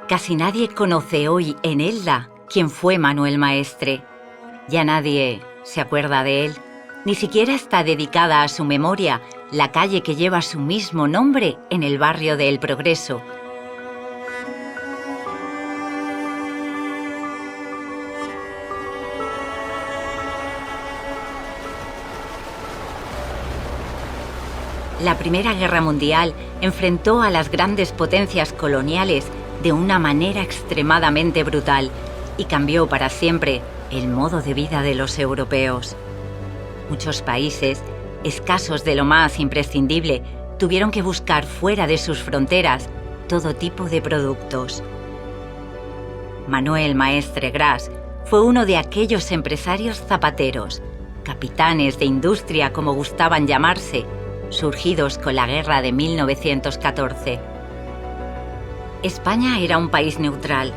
Casi nadie conoce hoy en Elda quién fue Manuel Maestre. Ya nadie se acuerda de él. Ni siquiera está dedicada a su memoria la calle que lleva su mismo nombre en el barrio de El Progreso. La Primera Guerra Mundial enfrentó a las grandes potencias coloniales de una manera extremadamente brutal y cambió para siempre el modo de vida de los europeos. Muchos países, escasos de lo más imprescindible, tuvieron que buscar fuera de sus fronteras todo tipo de productos. Manuel Maestre Gras fue uno de aquellos empresarios zapateros, capitanes de industria como gustaban llamarse, surgidos con la guerra de 1914. España era un país neutral,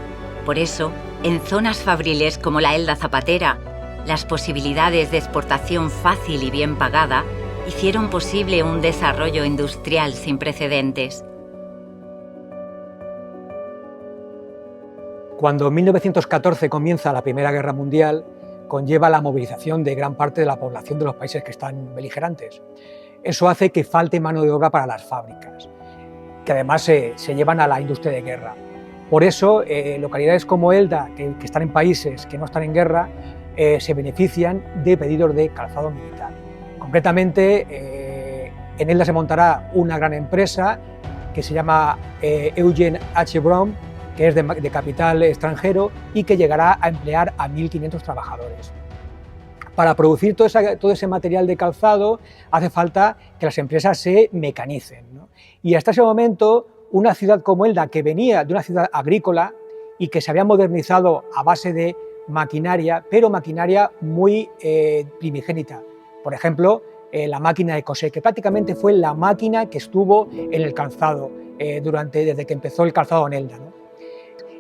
por eso, en zonas fabriles como la Elda zapatera, las posibilidades de exportación fácil y bien pagada hicieron posible un desarrollo industrial sin precedentes. Cuando en 1914 comienza la Primera Guerra Mundial, conlleva la movilización de gran parte de la población de los países que están beligerantes. Eso hace que falte mano de obra para las fábricas, que además se llevan a la industria de guerra. Por eso, localidades como Elda, que están en países que no están en guerra, se benefician de pedidos de calzado militar. Concretamente, en Elda se montará una gran empresa que se llama Eugen H. Brown, que es de capital extranjero y que llegará a emplear a 1.500 trabajadores. Para producir todo ese material de calzado hace falta que las empresas se mecanicen, ¿no? Y hasta ese momento, una ciudad como Elda, que venía de una ciudad agrícola y que se había modernizado a base de maquinaria, pero maquinaria muy primigénita. Por ejemplo, la máquina de coser, que prácticamente fue la máquina que estuvo en el calzado desde que empezó el calzado en Elda, ¿no?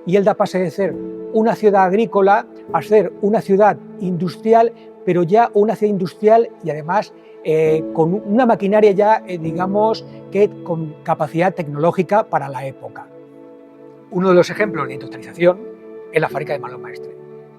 Y Elda pasa de ser una ciudad agrícola a ser una ciudad industrial, pero ya una ciudad industrial y además con una maquinaria ya, digamos, que con capacidad tecnológica para la época. Uno de los ejemplos de industrialización es la fábrica de Manuel Maestre.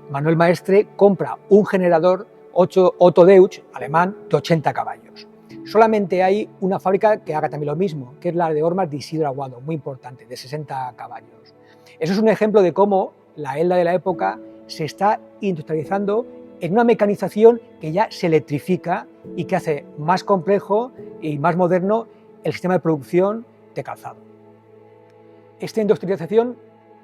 Manuel Maestre compra un generador Otto Deutsch, alemán, de 80 caballos. Solamente hay una fábrica que haga también lo mismo, que es la de Hormas de Isidro Aguado, muy importante, de 60 caballos. Eso es un ejemplo de cómo la Elda de la época se está industrializando en una mecanización que ya se electrifica y que hace más complejo y más moderno el sistema de producción de calzado. Esta industrialización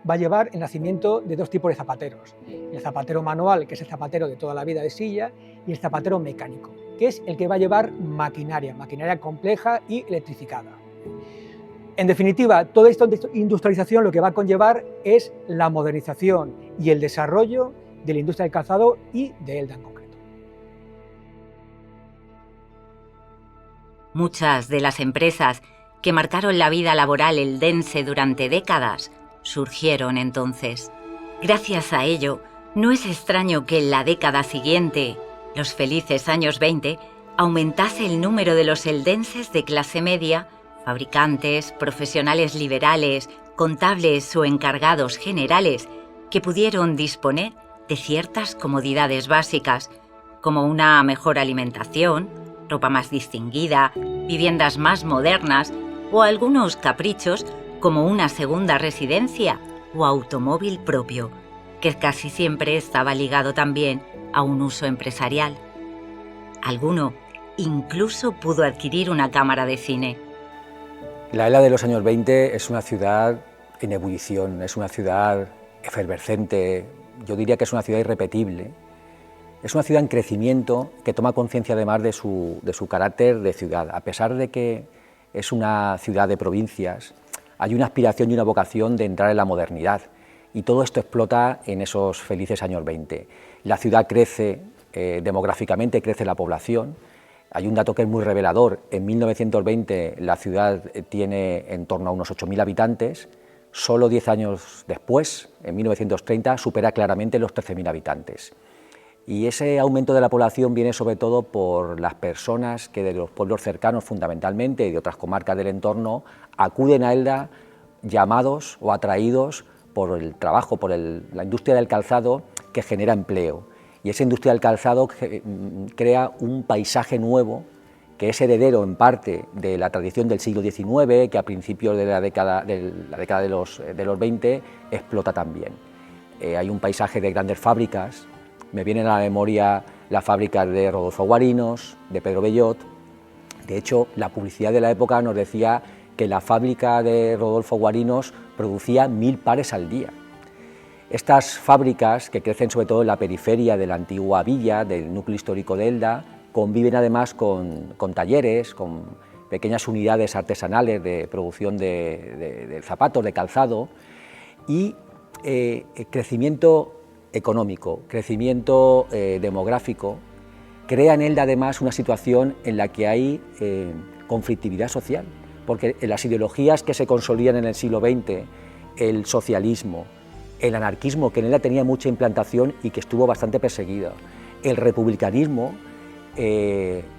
va a llevar el nacimiento de dos tipos de zapateros: el zapatero manual, que es el zapatero de toda la vida de silla, y el zapatero mecánico, que es el que va a llevar maquinaria compleja y electrificada. En definitiva, toda esta industrialización lo que va a conllevar es la modernización y el desarrollo de la industria del calzado y de Elda en concreto. Muchas de las empresas que marcaron la vida laboral eldense durante décadas surgieron entonces. Gracias a ello, no es extraño que en la década siguiente, los felices años 20, aumentase el número de los eldenses de clase media, fabricantes, profesionales liberales, contables o encargados generales que pudieron disponer de ciertas comodidades básicas, como una mejor alimentación, ropa más distinguida, viviendas más modernas o algunos caprichos como una segunda residencia o automóvil propio, que casi siempre estaba ligado también a un uso empresarial. Alguno incluso pudo adquirir una cámara de cine. La Elda de los años 20 es una ciudad en ebullición, es una ciudad efervescente, yo diría que es una ciudad irrepetible. Es una ciudad en crecimiento que toma conciencia además de su carácter de ciudad. A pesar de que es una ciudad de provincias, hay una aspiración y una vocación de entrar en la modernidad, y todo esto explota en esos felices años 20. La ciudad crece demográficamente, crece la población. Hay un dato que es muy revelador: en 1920 la ciudad tiene en torno a unos 8.000 habitantes, solo 10 años después, en 1930, supera claramente los 13.000 habitantes. Y ese aumento de la población viene sobre todo por las personas que de los pueblos cercanos fundamentalmente y de otras comarcas del entorno acuden a Elda llamados o atraídos por el trabajo, por la industria del calzado que genera empleo. Y esa industria del calzado crea un paisaje nuevo que es heredero en parte de la tradición del siglo XIX, que a principios de la década de los 20 explota también. Hay un paisaje de grandes fábricas, me vienen a la memoria las fábricas de Rodolfo Guarinos, de Pedro Bellot. De hecho, la publicidad de la época nos decía que la fábrica de Rodolfo Guarinos producía 1000 pares al día. Estas fábricas, que crecen sobre todo en la periferia de la antigua villa, del núcleo histórico de Elda, conviven además con talleres, con pequeñas unidades artesanales de producción de zapatos, de calzado, y crecimiento económico, crecimiento demográfico, crea en Elda además una situación en la que hay conflictividad social, porque las ideologías que se consolidan en el siglo XX, el socialismo, el anarquismo, que en Elda tenía mucha implantación y que estuvo bastante perseguido, el republicanismo,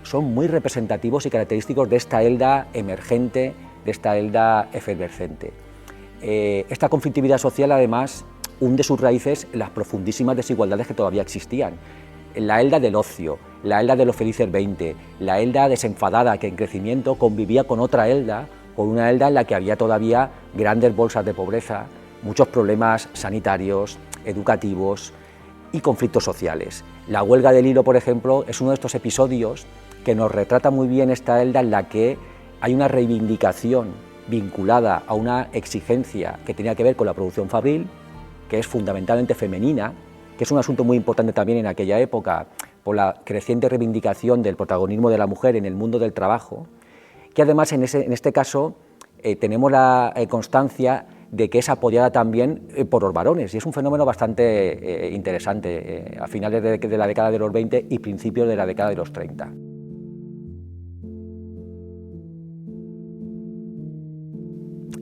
son muy representativos y característicos de esta Elda emergente, de esta Elda efervescente. Esta conflictividad social además hunde sus raíces en las profundísimas desigualdades que todavía existían. La Elda del ocio, la Elda de los felices 20, la Elda desenfadada que en crecimiento convivía con otra Elda, con una Elda en la que había todavía grandes bolsas de pobreza, muchos problemas sanitarios, educativos y conflictos sociales. La huelga del hilo, por ejemplo, es uno de estos episodios que nos retrata muy bien esta Elda en la que hay una reivindicación vinculada a una exigencia que tenía que ver con la producción fabril, que es fundamentalmente femenina, que es un asunto muy importante también en aquella época, por la creciente reivindicación del protagonismo de la mujer en el mundo del trabajo, que además en este caso tenemos la constancia de que es apoyada también por los varones, y es un fenómeno bastante interesante a finales de la década de los 20 y principios de la década de los 30.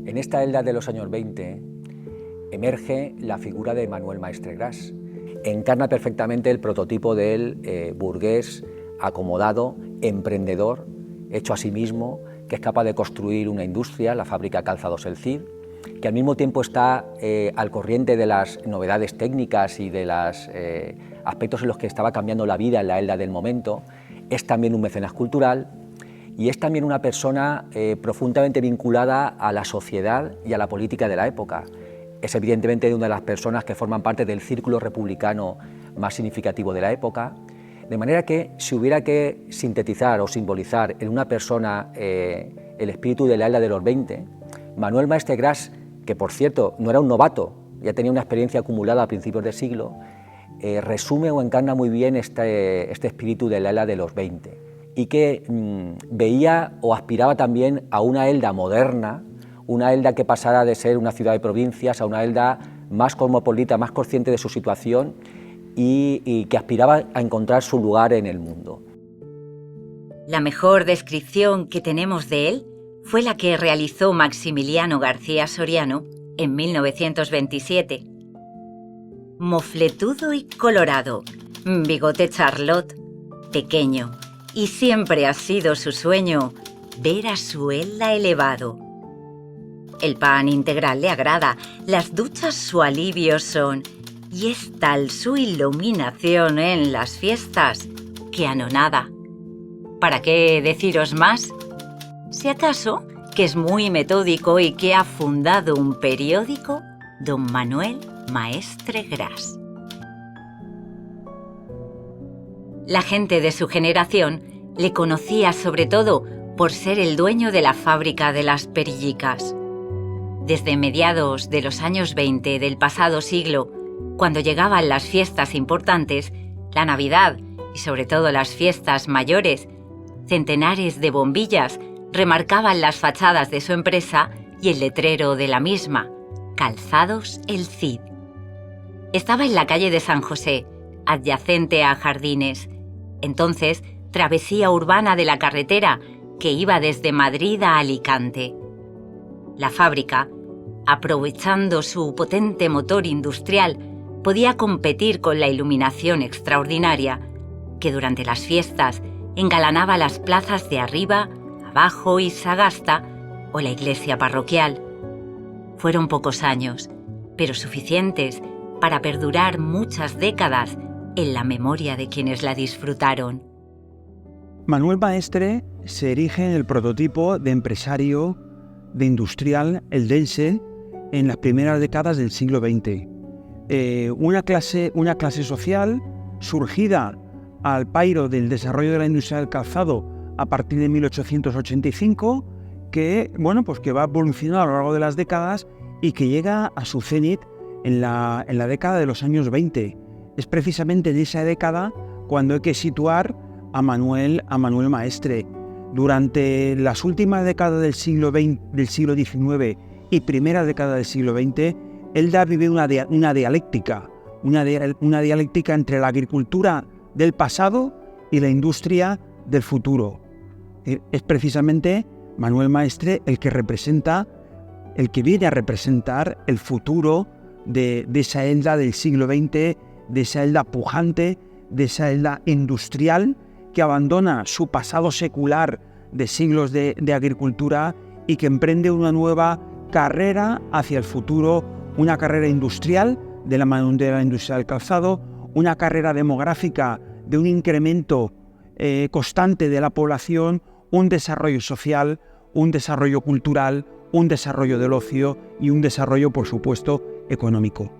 En esta Elda de los años 20 emerge la figura de Manuel Maestre-Gras. Encarna perfectamente el prototipo del burgués acomodado, emprendedor, hecho a sí mismo, que es capaz de construir una industria, la fábrica Calzados El Cid, que al mismo tiempo está al corriente de las novedades técnicas y de los aspectos en los que estaba cambiando la vida en la Elda del momento. Es también un mecenas cultural y es también una persona profundamente vinculada a la sociedad y a la política de la época. Es evidentemente una de las personas que forman parte del círculo republicano más significativo de la época, de manera que si hubiera que sintetizar o simbolizar en una persona el espíritu de la Elda de los 20, Manuel Maestre-Gras, que por cierto no era un novato, ya tenía una experiencia acumulada a principios del siglo, resume o encarna muy bien este espíritu de la Elda de los 20 y que veía o aspiraba también a una Elda moderna, una Elda que pasara de ser una ciudad de provincias a una Elda más cosmopolita, más consciente de su situación y que aspiraba a encontrar su lugar en el mundo. La mejor descripción que tenemos de él fue la que realizó Maximiliano García Soriano en 1927. Mofletudo y colorado, bigote Charlotte, pequeño, y siempre ha sido su sueño ver a su Elda elevado. El pan integral le agrada, las duchas su alivio son, y es tal su iluminación en las fiestas que anonada. ¿Para qué deciros más? Si acaso que es muy metódico y que ha fundado un periódico, don Manuel Maestre-Gras. La gente de su generación le conocía sobre todo por ser el dueño de la fábrica de las perillicas. Desde mediados de los años 20 del pasado siglo, cuando llegaban las fiestas importantes, la Navidad y sobre todo las fiestas mayores, centenares de bombillas remarcaban las fachadas de su empresa y el letrero de la misma, Calzados El Cid. Estaba en la calle de San José, adyacente a Jardines, entonces travesía urbana de la carretera que iba desde Madrid a Alicante. La fábrica, aprovechando su potente motor industrial, podía competir con la iluminación extraordinaria que durante las fiestas engalanaba las plazas de Arriba, Abajo y Sagasta o la iglesia parroquial. Fueron pocos años, pero suficientes para perdurar muchas décadas en la memoria de quienes la disfrutaron. Manuel Maestre se erige en el prototipo de empresario, de industrial eldense en las primeras décadas del siglo XX. Una clase social surgida al pairo del desarrollo de la industria del calzado a partir de 1885, que va evolucionando a lo largo de las décadas y que llega a su cenit en la década de los años 20. Es precisamente en esa década cuando hay que situar a Manuel Maestre. Durante las últimas décadas del siglo XIX y primera década del siglo XX, Elda vive una dialéctica entre la agricultura del pasado y la industria del futuro. Es precisamente Manuel Maestre el que viene a representar el futuro de esa Elda del siglo XX, de esa Elda pujante, de esa Elda industrial que abandona su pasado secular de siglos de agricultura y que emprende una nueva carrera hacia el futuro, una carrera industrial de la industria del calzado, una carrera demográfica de un incremento constante de la población, un desarrollo social, un desarrollo cultural, un desarrollo del ocio y un desarrollo, por supuesto, económico.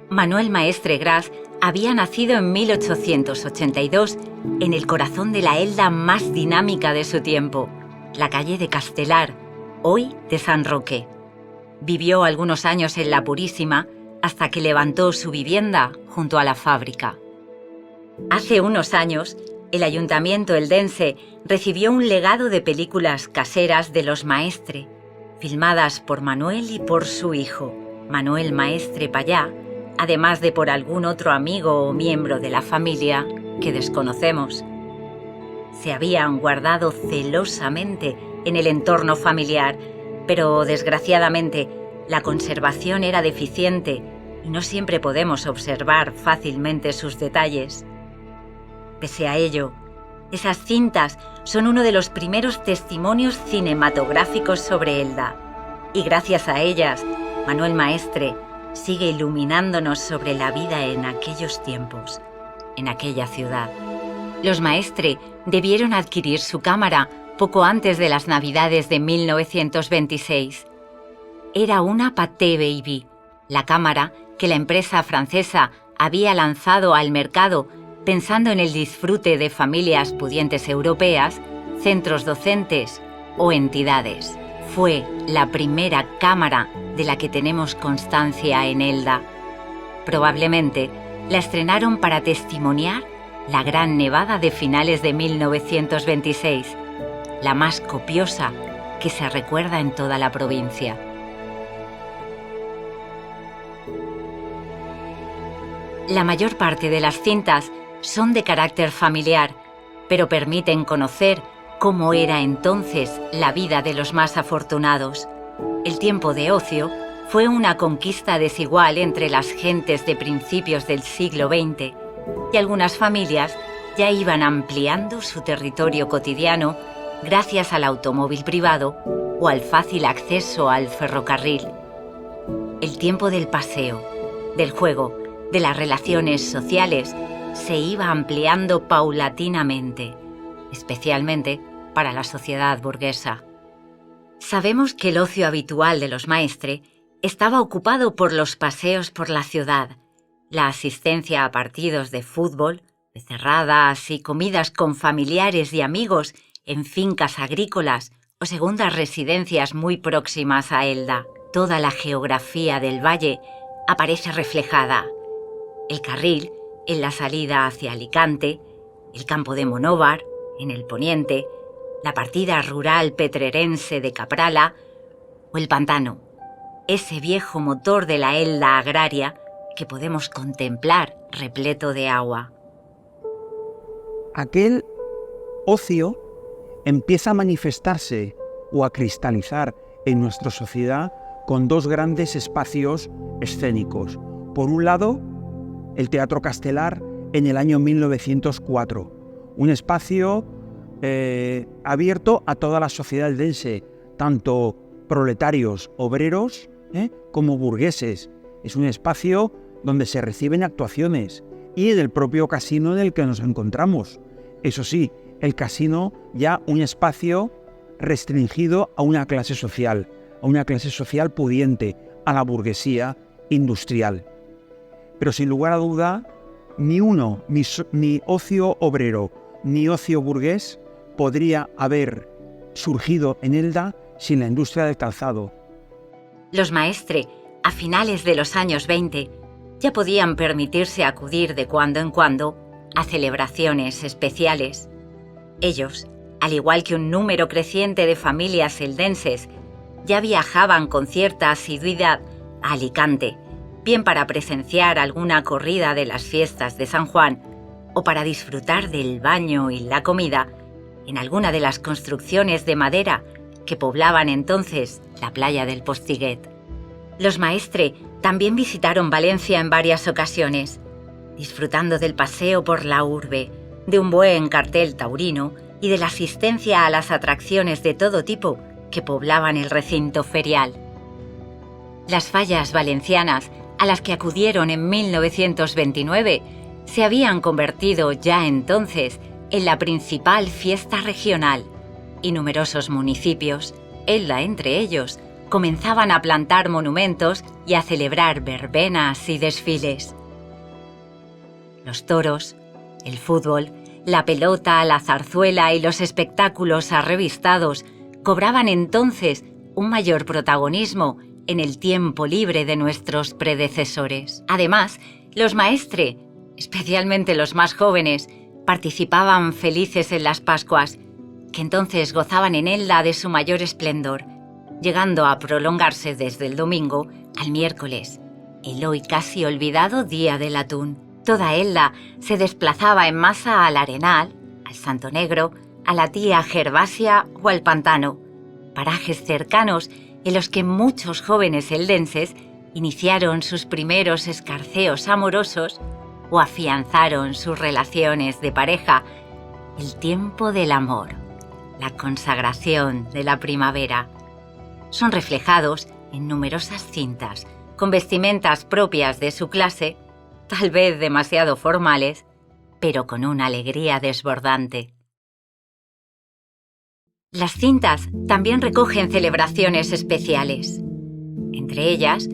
Manuel Maestre Gras había nacido en 1882 en el corazón de la Elda más dinámica de su tiempo, la calle de Castelar, hoy de San Roque. Vivió algunos años en La Purísima hasta que levantó su vivienda junto a la fábrica. Hace unos años, el ayuntamiento eldense recibió un legado de películas caseras de los Maestre, filmadas por Manuel y por su hijo, Manuel Maestre Pallá, además de por algún otro amigo o miembro de la familia que desconocemos. Se habían guardado celosamente en el entorno familiar, pero desgraciadamente la conservación era deficiente y no siempre podemos observar fácilmente sus detalles. Pese a ello, esas cintas son uno de los primeros testimonios cinematográficos sobre Elda, y gracias a ellas, Manuel Maestre sigue iluminándonos sobre la vida en aquellos tiempos, en aquella ciudad. Los Maestre debieron adquirir su cámara poco antes de las Navidades de 1926. Era una Pathé Baby, la cámara que la empresa francesa había lanzado al mercado pensando en el disfrute de familias pudientes europeas, centros docentes o entidades. Fue la primera cámara de la que tenemos constancia en Elda. Probablemente la estrenaron para testimoniar la gran nevada de finales de 1926, la más copiosa que se recuerda en toda la provincia. La mayor parte de las cintas son de carácter familiar, pero permiten conocer cómo era entonces la vida de los más afortunados. El tiempo de ocio fue una conquista desigual entre las gentes de principios del siglo XX, y algunas familias ya iban ampliando su territorio cotidiano gracias al automóvil privado o al fácil acceso al ferrocarril. El tiempo del paseo, del juego, de las relaciones sociales se iba ampliando paulatinamente, especialmente para la sociedad burguesa. Sabemos que el ocio habitual de los Maestre estaba ocupado por los paseos por la ciudad, la asistencia a partidos de fútbol, becerradas y comidas con familiares y amigos en fincas agrícolas o segundas residencias muy próximas a Elda. Toda la geografía del valle aparece reflejada. El carril en la salida hacia Alicante, el campo de Monóvar en el poniente, la partida rural petrerense de Caprala o el pantano, ese viejo motor de la Elda agraria que podemos contemplar repleto de agua. Aquel ocio empieza a manifestarse o a cristalizar en nuestra sociedad con dos grandes espacios escénicos. Por un lado, el Teatro Castelar en el año 1904, un espacio abierto a toda la sociedad eldense, tanto proletarios, obreros, como burgueses. es un espacio donde se reciben actuaciones y del propio casino en el que nos encontramos. Eso sí, el casino ya un espacio restringido a una clase social pudiente, a la burguesía industrial. Pero sin lugar a duda, ni ocio obrero ni ocio burgués podría haber surgido en Elda sin la industria del calzado. Los maestre, a finales de los años 20, ya podían permitirse acudir de cuando en cuando a celebraciones especiales. Ellos, al igual que un número creciente de familias eldenses, ya viajaban con cierta asiduidad a Alicante, bien para presenciar alguna corrida de las fiestas de San Juan o para disfrutar del baño y la comida en alguna de las construcciones de madera que poblaban entonces la playa del Postiguet. Los maestre también visitaron Valencia en varias ocasiones, disfrutando del paseo por la urbe, de un buen cartel taurino y de la asistencia a las atracciones de todo tipo que poblaban el recinto ferial. Las fallas valencianas, a las que acudieron en 1929, se habían convertido ya entonces en la principal fiesta regional, y numerosos municipios, Elda entre ellos, comenzaban a plantar monumentos y a celebrar verbenas y desfiles. Los toros, el fútbol, la pelota, la zarzuela y los espectáculos arrevistados cobraban entonces un mayor protagonismo en el tiempo libre de nuestros predecesores. Además, los maestre, especialmente los más jóvenes, participaban felices en las Pascuas, que entonces gozaban en Elda de su mayor esplendor, llegando a prolongarse desde el domingo al miércoles, el hoy casi olvidado Día del Atún. Toda Elda se desplazaba en masa al Arenal, al Santo Negro, a la Tía Gervasia o al Pantano, parajes cercanos en los que muchos jóvenes eldenses iniciaron sus primeros escarceos amorosos o afianzaron sus relaciones de pareja, el tiempo del amor, la consagración de la primavera. Son reflejados en numerosas cintas, con vestimentas propias de su clase, tal vez demasiado formales, pero con una alegría desbordante. Las cintas también recogen celebraciones especiales, entre ellas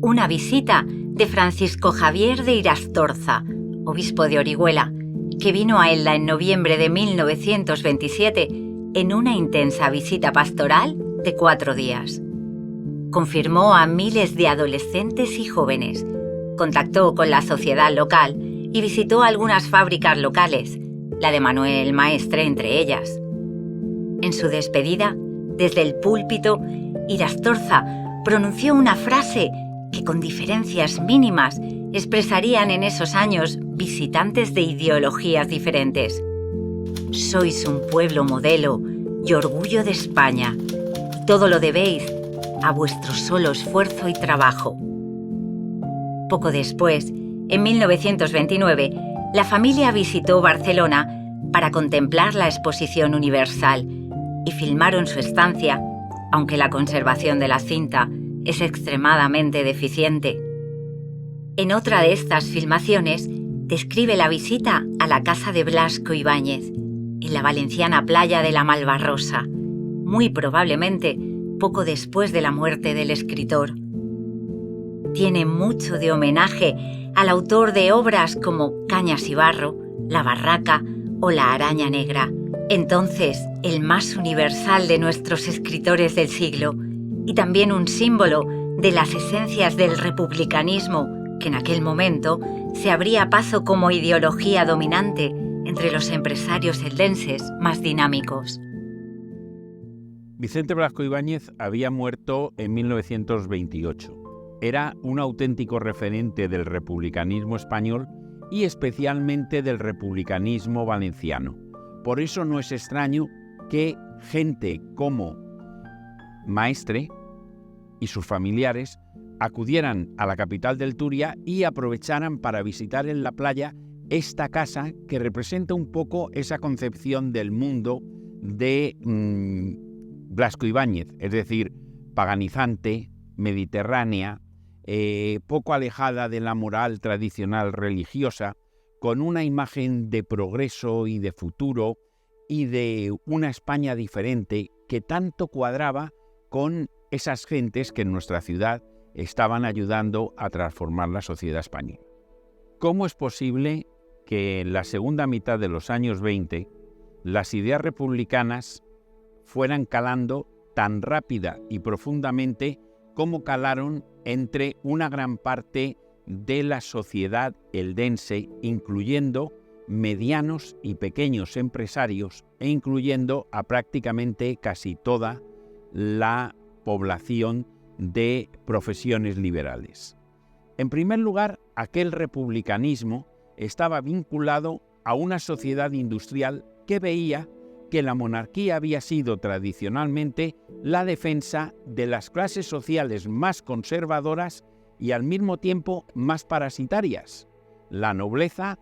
una visita de Francisco Javier de Irastorza, obispo de Orihuela, que vino a Elda en noviembre de 1927 en una intensa visita pastoral de 4 días. Confirmó a miles de adolescentes y jóvenes, contactó con la sociedad local y visitó algunas fábricas locales, la de Manuel Maestre entre ellas. En su despedida, desde el púlpito, Irastorza pronunció una frase que con diferencias mínimas expresarían en esos años visitantes de ideologías diferentes. Sois un pueblo modelo y orgullo de España, y todo lo debéis a vuestro solo esfuerzo y trabajo. Poco después, en 1929, la familia visitó Barcelona para contemplar la Exposición Universal y filmaron su estancia, aunque la conservación de la cinta es extremadamente deficiente. En otra de estas filmaciones, describe la visita a la casa de Blasco Ibáñez, en la valenciana playa de la Malvarrosa, muy probablemente poco después de la muerte del escritor. Tiene mucho de homenaje al autor de obras como Cañas y Barro, La Barraca o La Araña Negra, entonces el más universal de nuestros escritores del siglo, y también un símbolo de las esencias del republicanismo que en aquel momento se abría paso como ideología dominante entre los empresarios eldenses más dinámicos. Vicente Blasco Ibáñez había muerto en 1928. Era un auténtico referente del republicanismo español y especialmente del republicanismo valenciano. Por eso no es extraño que gente como Maestre y sus familiares acudieran a la capital del Turia y aprovecharan para visitar en la playa esta casa que representa un poco esa concepción del mundo de Blasco Ibáñez, es decir, paganizante, mediterránea, poco alejada de la moral tradicional religiosa, con una imagen de progreso y de futuro y de una España diferente que tanto cuadraba con esas gentes que en nuestra ciudad estaban ayudando a transformar la sociedad española. ¿Cómo es posible que en la segunda mitad de los años 20 las ideas republicanas fueran calando tan rápida y profundamente como calaron entre una gran parte de la sociedad eldense, incluyendo medianos y pequeños empresarios e incluyendo a prácticamente casi toda la población de profesiones liberales? En primer lugar, aquel republicanismo estaba vinculado a una sociedad industrial que veía que la monarquía había sido tradicionalmente la defensa de las clases sociales más conservadoras y al mismo tiempo más parasitarias: la nobleza,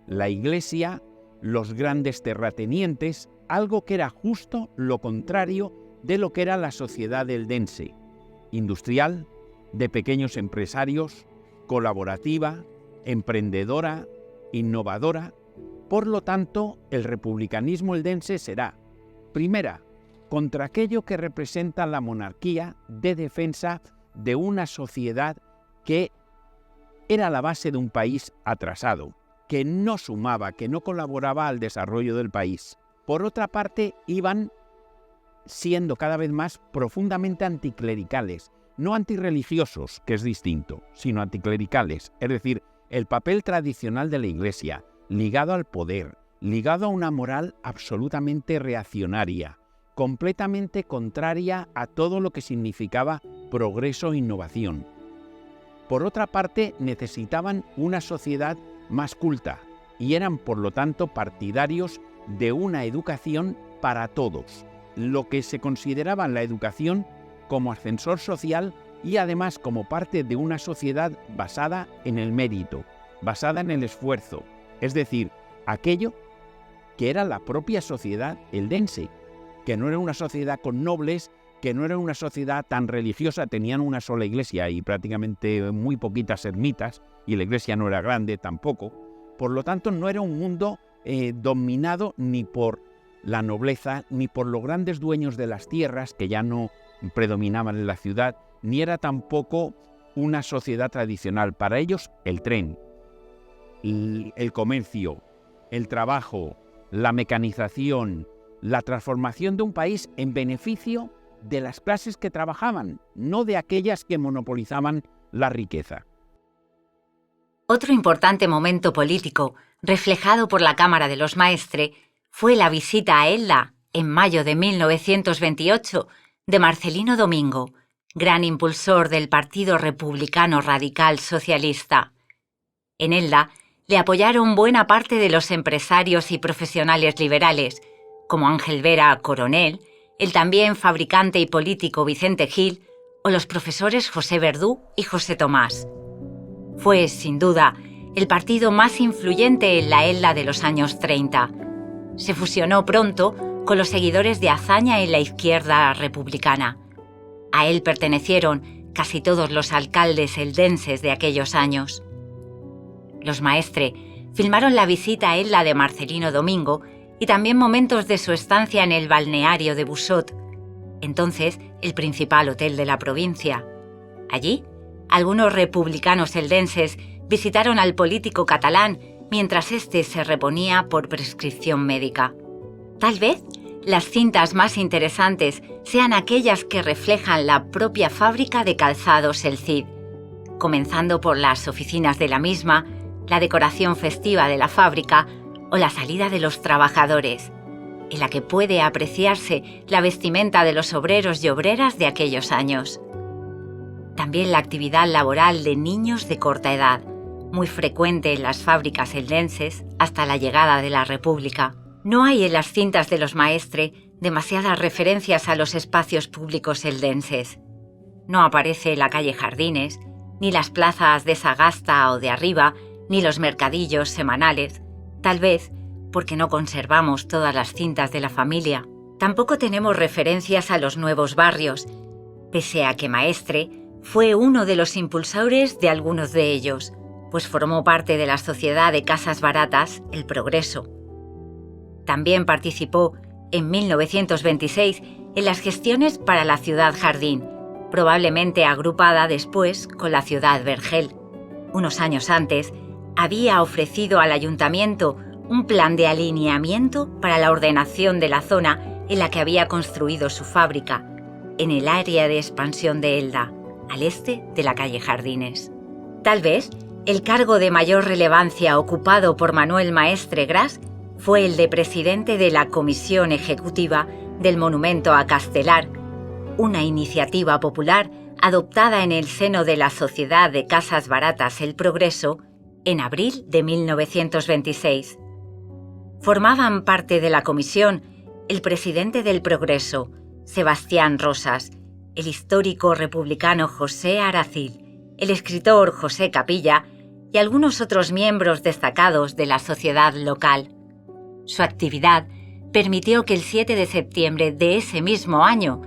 la iglesia, los grandes terratenientes, algo que era justo lo contrario de lo que era la sociedad eldense, industrial, de pequeños empresarios, colaborativa, emprendedora, innovadora. Por lo tanto, el republicanismo eldense será, primera, contra aquello que representa la monarquía, de defensa de una sociedad que era la base de un país atrasado, que no sumaba, que no colaboraba al desarrollo del país. Por otra parte, iban siendo cada vez más profundamente anticlericales, no antirreligiosos, que es distinto, sino anticlericales, es decir, el papel tradicional de la Iglesia, ligado al poder, ligado a una moral absolutamente reaccionaria, completamente contraria a todo lo que significaba progreso e innovación. Por otra parte, necesitaban una sociedad más culta y eran, por lo tanto, partidarios de una educación para todos, lo que se consideraba la educación como ascensor social y además como parte de una sociedad basada en el mérito, basada en el esfuerzo, es decir, aquello que era la propia sociedad eldense, que no era una sociedad con nobles, que no era una sociedad tan religiosa, tenían una sola iglesia y prácticamente muy poquitas ermitas, y la iglesia no era grande tampoco. Por lo tanto, no era un mundo dominado ni por la nobleza, ni por los grandes dueños de las tierras, que ya no predominaban en la ciudad, ni era tampoco una sociedad tradicional. Para ellos, el tren, el comercio, el trabajo, la mecanización, la transformación de un país en beneficio de las clases que trabajaban, no de aquellas que monopolizaban la riqueza. Otro importante momento político, reflejado por la Cámara de los Maestres, fue la visita a Elda, en mayo de 1928, de Marcelino Domingo, gran impulsor del Partido Republicano Radical Socialista. En Elda le apoyaron buena parte de los empresarios y profesionales liberales, como Ángel Vera Coronel, el también fabricante y político Vicente Gil, o los profesores José Verdú y José Tomás. Fue, sin duda, el partido más influyente en la Elda de los años 30. Se fusionó pronto con los seguidores de Azaña en la izquierda republicana. A él pertenecieron casi todos los alcaldes eldenses de aquellos años. Los Maestres filmaron la visita a Elda de Marcelino Domingo y también momentos de su estancia en el balneario de Busot, entonces el principal hotel de la provincia. Allí, algunos republicanos eldenses visitaron al político catalán mientras éste se reponía por prescripción médica. Tal vez las cintas más interesantes sean aquellas que reflejan la propia fábrica de calzados El Cid, comenzando por las oficinas de la misma, la decoración festiva de la fábrica o la salida de los trabajadores, en la que puede apreciarse la vestimenta de los obreros y obreras de aquellos años. También la actividad laboral de niños de corta edad, muy frecuente en las fábricas eldenses hasta la llegada de la República. No hay en las cintas de los Maestres demasiadas referencias a los espacios públicos eldenses. No aparece la calle Jardines, ni las plazas de Sagasta o de Arriba, ni los mercadillos semanales, tal vez porque no conservamos todas las cintas de la familia. Tampoco tenemos referencias a los nuevos barrios, pese a que Maestre Fue uno de los impulsores de algunos de ellos, pues formó parte de la Sociedad de Casas Baratas El Progreso. También participó en 1926 en las gestiones para la Ciudad Jardín, probablemente agrupada después con la Ciudad Vergel. Unos años antes, había ofrecido al ayuntamiento un plan de alineamiento para la ordenación de la zona en la que había construido su fábrica, en el área de expansión de Elda, al este de la calle Jardines. Tal vez el cargo de mayor relevancia ocupado por Manuel Maestre Gras fue el de presidente de la Comisión Ejecutiva del Monumento a Castelar, una iniciativa popular adoptada en el seno de la Sociedad de Casas Baratas El Progreso en abril de 1926. Formaban parte de la comisión el presidente del Progreso, Sebastián Rosas, el histórico republicano José Aracil, el escritor José Capilla y algunos otros miembros destacados de la sociedad local. Su actividad permitió que el 7 de septiembre de ese mismo año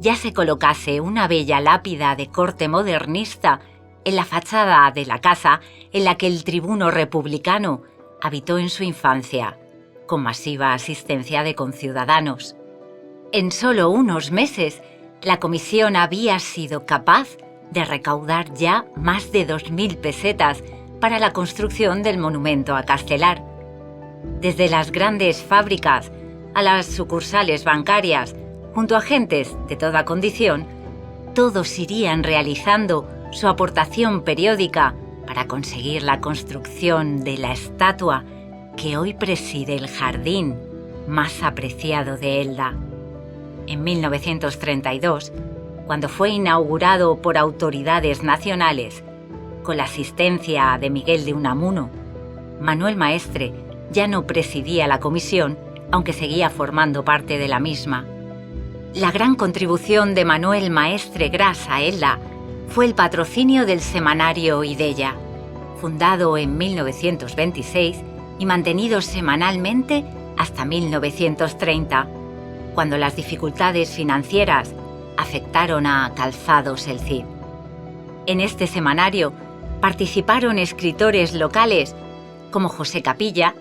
ya se colocase una bella lápida de corte modernista en la fachada de la casa en la que el tribuno republicano habitó en su infancia, con masiva asistencia de conciudadanos. En solo unos meses, la comisión había sido capaz de recaudar ya más de 2.000 pesetas para la construcción del monumento a Castelar. Desde las grandes fábricas a las sucursales bancarias, junto a gentes de toda condición, todos irían realizando su aportación periódica para conseguir la construcción de la estatua que hoy preside el jardín más apreciado de Elda. En 1932, cuando fue inaugurado por autoridades nacionales, con la asistencia de Miguel de Unamuno, Manuel Maestre ya no presidía la comisión, aunque seguía formando parte de la misma. La gran contribución de Manuel Maestre Gras a Elda fue el patrocinio del semanario Idella, fundado en 1926 y mantenido semanalmente hasta 1930, cuando las dificultades financieras afectaron a Calzados El Cid. En este semanario participaron escritores locales como José Capilla,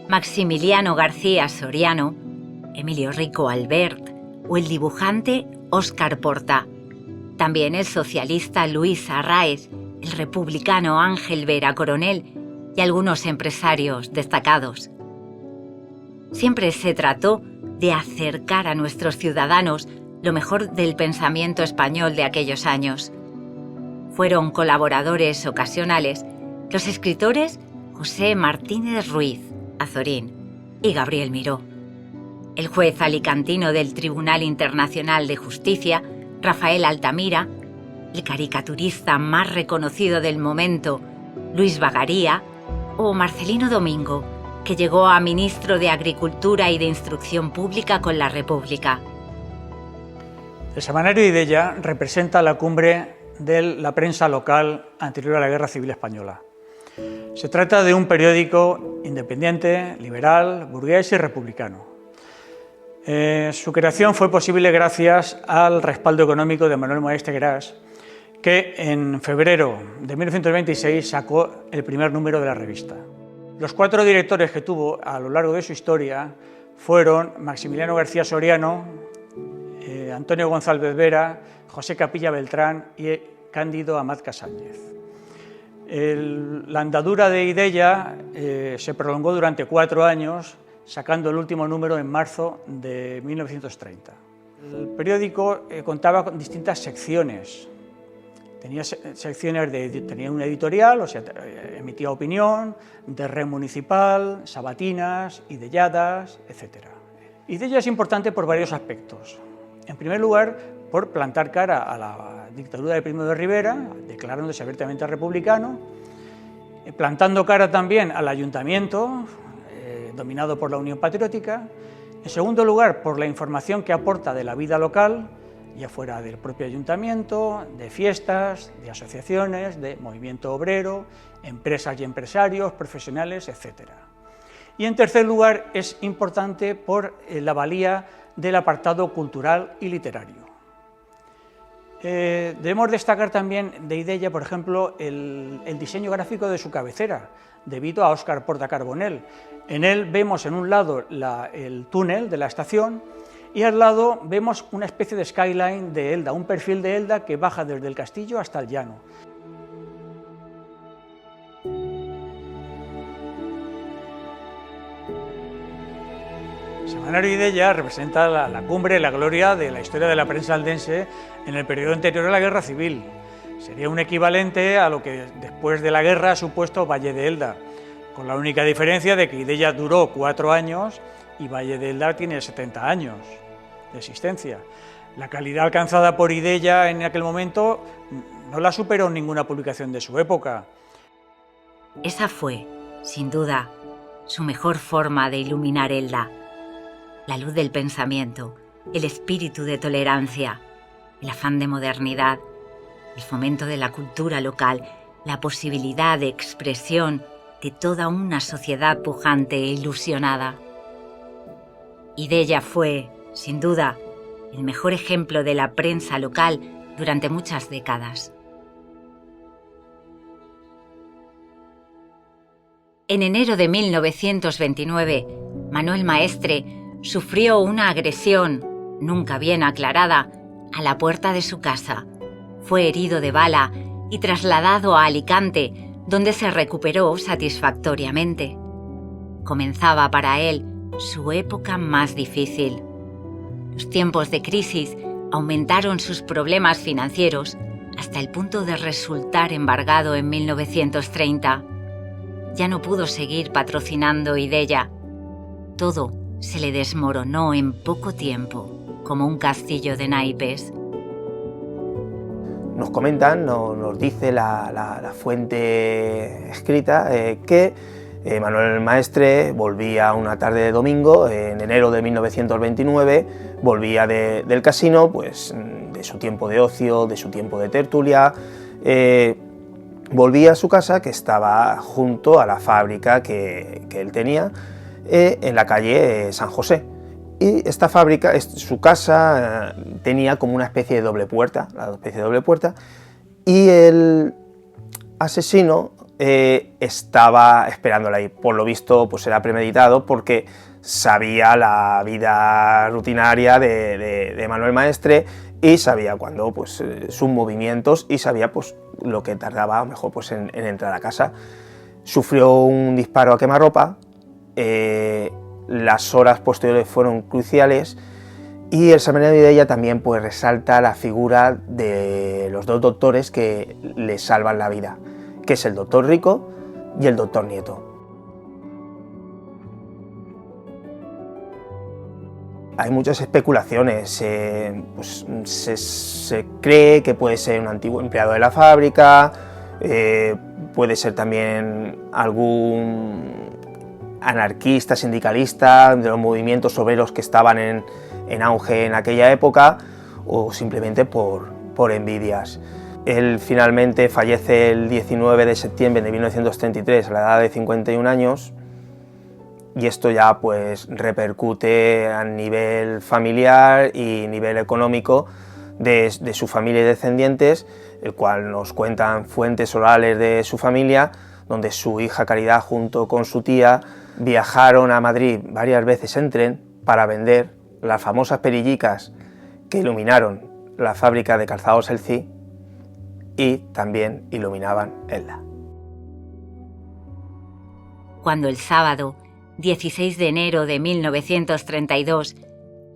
Maximiliano García Soriano, Emilio Rico Albert o el dibujante Óscar Porta. También el socialista Luis Arraez, el republicano Ángel Vera Coronel y algunos empresarios destacados. Siempre se trató de acercar a nuestros ciudadanos lo mejor del pensamiento español de aquellos años. Fueron colaboradores ocasionales los escritores José Martínez Ruiz, Azorín, y Gabriel Miró. El juez alicantino del Tribunal Internacional de Justicia, Rafael Altamira, el caricaturista más reconocido del momento, Luis Bagaría, o Marcelino Domingo, que llegó a ministro de Agricultura y de Instrucción Pública con la República. El semanario Idella representa la cumbre de la prensa local anterior a la Guerra Civil Española. Se trata de un periódico independiente, liberal, burgués y republicano. Su creación fue posible gracias al respaldo económico de Manuel Maestre Gras, que en febrero de 1926 sacó el primer número de la revista. Los 4 directores que tuvo a lo largo de su historia fueron Maximiliano García Soriano, Antonio González Vera, José Capilla Beltrán y Cándido Amat Casáñez. La andadura de Idella se prolongó durante 4 años, sacando el último número en marzo de 1930. El periódico contaba con distintas secciones. Tenía secciones tenía una editorial, o sea, emitía opinión, de red municipal, sabatinas, idelladas, etc. Idella es importante por varios aspectos. En primer lugar, por plantar cara a la dictadura de Primo de Rivera, declarándose abiertamente republicano, plantando cara también al ayuntamiento, dominado por la Unión Patriótica. En segundo lugar, por la información que aporta de la vida local, ya fuera del propio ayuntamiento, de fiestas, de asociaciones, de movimiento obrero, empresas y empresarios, profesionales, etc. Y en tercer lugar, es importante por la valía del apartado cultural y literario. Debemos destacar también de Ideya, por ejemplo, el diseño gráfico de su cabecera, debido a Óscar Porta Carbonell. En él vemos en un lado el túnel de la estación y al lado vemos una especie de skyline de Elda, un perfil de Elda que baja desde el castillo hasta el llano. El semanario Ideya representa la cumbre, la gloria de la historia de la prensa aldense en el periodo anterior a la Guerra Civil. Sería un equivalente a lo que después de la guerra ha supuesto Valle de Elda, con la única diferencia de que Ideya duró 4 años y Valle de Elda tiene 70 años de existencia. La calidad alcanzada por Ideya en aquel momento no la superó ninguna publicación de su época. Esa fue, sin duda, su mejor forma de iluminar Elda. La luz del pensamiento, el espíritu de tolerancia, el afán de modernidad, el fomento de la cultura local, la posibilidad de expresión de toda una sociedad pujante e ilusionada. Ideya fue, sin duda, el mejor ejemplo de la prensa local durante muchas décadas. En enero de 1929, Manuel Maestre sufrió una agresión, nunca bien aclarada, a la puerta de su casa. Fue herido de bala y trasladado a Alicante, donde se recuperó satisfactoriamente. Comenzaba para él su época más difícil. Los tiempos de crisis aumentaron sus problemas financieros hasta el punto de resultar embargado en 1930. Ya no pudo seguir patrocinando Ideya. Todo se le desmoronó en poco tiempo, como un castillo de naipes. Nos comentan, nos dice la fuente escrita que Manuel Maestre volvía una tarde de domingo, en enero de 1929, volvía del casino, pues de su tiempo de ocio, de su tiempo de tertulia, volvía a su casa, que estaba junto a la fábrica que él tenía, en la calle San José. Y esta fábrica, su casa, tenía como una especie de doble puerta, y el asesino estaba esperándola ahí. Por lo visto, pues era premeditado, porque sabía la vida rutinaria de Manuel Maestre y sabía cuándo, pues, sus movimientos, y sabía, pues, lo que tardaba a lo mejor, pues, en entrar a casa. Sufrió un disparo a quemarropa. Las horas posteriores fueron cruciales, y el semanario Ideya también, pues, resalta la figura de los dos doctores que le salvan la vida, que es el doctor Rico y el doctor Nieto. Hay muchas especulaciones, pues, se cree que puede ser un antiguo empleado de la fábrica, puede ser también algún anarquista, sindicalista, de los movimientos obreros que estaban en auge en aquella época, o simplemente por envidias. Él finalmente fallece el 19 de septiembre de 1933 a la edad de 51 años, y esto ya, pues, repercute a nivel familiar y nivel económico de su familia y descendientes, el cual nos cuentan fuentes orales de su familia, donde su hija Caridad junto con su tía viajaron a Madrid varias veces en tren para vender las famosas perillicas que iluminaron la fábrica de calzados El Cid y también iluminaban Elda. Cuando el sábado 16 de enero de 1932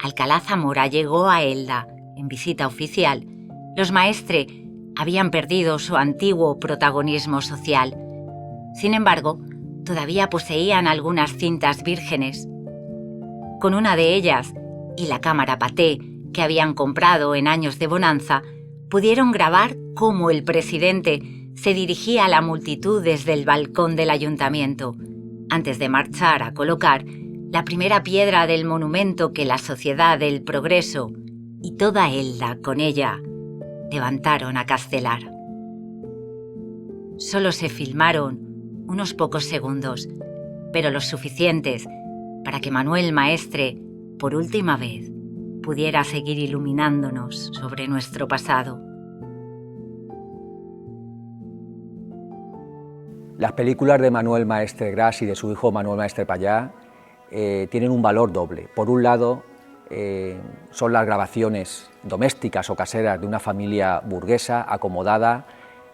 Alcalá Zamora llegó a Elda en visita oficial, los Maestre habían perdido su antiguo protagonismo social. Sin embargo, todavía poseían algunas cintas vírgenes. Con una de ellas y la cámara Paté que habían comprado en años de bonanza, pudieron grabar cómo el presidente se dirigía a la multitud desde el balcón del ayuntamiento, antes de marchar a colocar la primera piedra del monumento que la Sociedad del Progreso y toda Elda con ella levantaron a Castelar. Solo se filmaron unos pocos segundos, pero los suficientes para que Manuel Maestre, por última vez, pudiera seguir iluminándonos sobre nuestro pasado. Las películas de Manuel Maestre Gras y de su hijo Manuel Maestre Pallá tienen un valor doble. Por un lado, son las grabaciones domésticas o caseras de una familia burguesa, acomodada,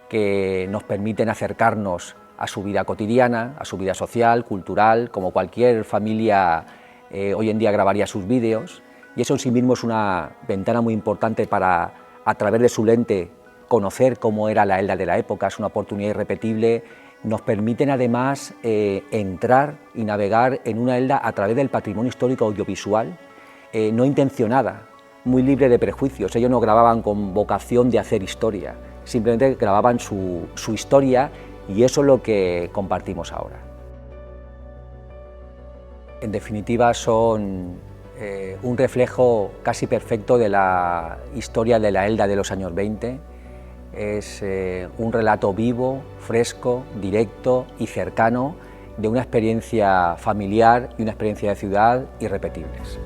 que nos permiten acercarnos a su vida cotidiana, a su vida social, cultural, como cualquier familia hoy en día grabaría sus vídeos, y eso en sí mismo es una ventana muy importante para, a través de su lente, conocer cómo era la Elda de la época. Es una oportunidad irrepetible. Nos permiten además entrar y navegar en una Elda a través del patrimonio histórico audiovisual, no intencionada, muy libre de prejuicios. Ellos no grababan con vocación de hacer historia, simplemente grababan su historia, y eso es lo que compartimos ahora. En definitiva, son un reflejo casi perfecto de la historia de la Elda de los años 20. Es un relato vivo, fresco, directo y cercano de una experiencia familiar y una experiencia de ciudad irrepetibles.